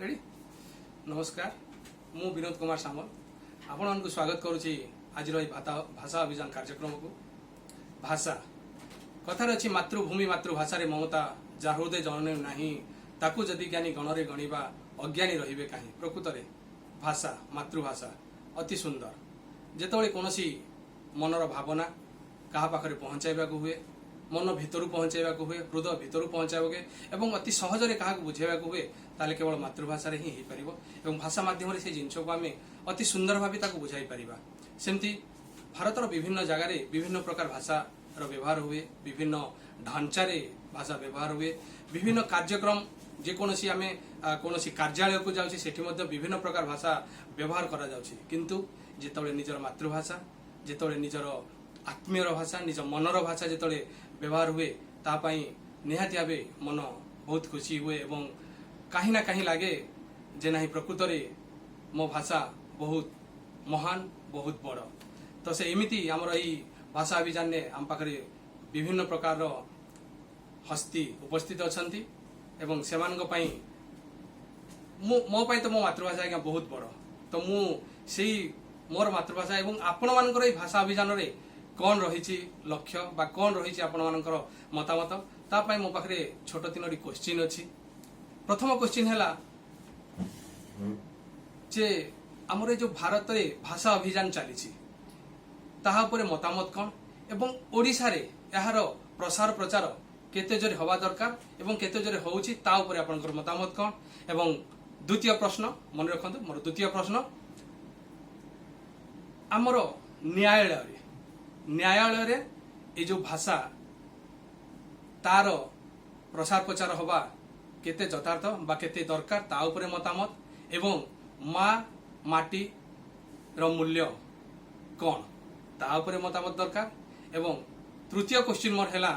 Ready नमस्कार मु विनोद कुमार सामल आपण स्वागत करुच्ची आज भाषा अभियान कार्यक्रम को भाषा कथार अच्छी मातृभूमि मातृभाषा ममता जा हृदय जननी नाही ताकू जदि ज्ञानी गणरे गणिबा अज्ञानी रहिबे काहे। प्रकृत रे भाषा मातृभाषा अति सुंदर जेतबेले कोनोसी मनर भावना कहा पाखरे पहुंचाइबा को हुए मन भितर पहुंचाइबा हुए हृदय भितर पहुंचाइबा एवं अति सहजरे क्या बुझेबा हुए ताले केवल मातृभाषा रे ही पारिबो एवं भाषा माध्यम से जिनस को आम अति सुंदर भाव ताकू बुझाई पारिबा। सेमती भारतर विभिन्न जगार विभिन्न प्रकार भाषा व्यवहार हुए विभिन्न ढांचा भाषा व्यवहार हुए विभिन्न कार्यक्रम जेकोसी आम कौन कार्यालय को जाऊँ सेठी विभिन्न प्रकार भाषा व्यवहार करा जाउछि किंतु जेतबेले निजर मातृभाषा जेतबेले निजर आत्मीयर भाषा निज मनर भाषा जेतबेले व्यवहार हुए तापाई निहाती भावे मन बहुत खुशी हुए एवं कहीं ना कहीं लगे जे नहीं प्रकृत रे मो भाषा बहुत महान बहुत बड़। तो से एमिति आमर यही भाषा अभियान ने आम पाखरे विभिन्न प्रकार हस्ती उपस्थित अछंती एवं सेमानक पई मो पई तो मो मातृभाषा आज्ञा बहुत बड़। तो मु सेही मोर मातृभाषा एवं आपण मानकर यही भाषा अभियान रे कौन रही लक्ष्य बा कौन रही आपण मानकर मतामत तापाई मो पाखरे छोट तीनोटी क्वेश्चन अच्छी। प्रथम क्वेश्चन है जे आमर जो भारत रे भाषा अभियान चली ताहा उपरे मतामत कौन एवं ओडिशा रे यार प्रसार प्रचार केते जोरे हवा दरकार एवं केते जोरे होउची ता उपरे आपनकर मतामत कौन। एवं द्वितीय प्रश्न मन रखंतु मोर द्वितीय प्रश्न आमर न्यायालय रे ये जो भाषा तार प्रसार प्रचार हवा केते यथार्थ बा केते दरकार ता उपरे मतामत एवं माँ माटी रो मूल्य कौन ता उपरे मतामत दरकार। एवं तृतीय क्वेश्चन मोर हैला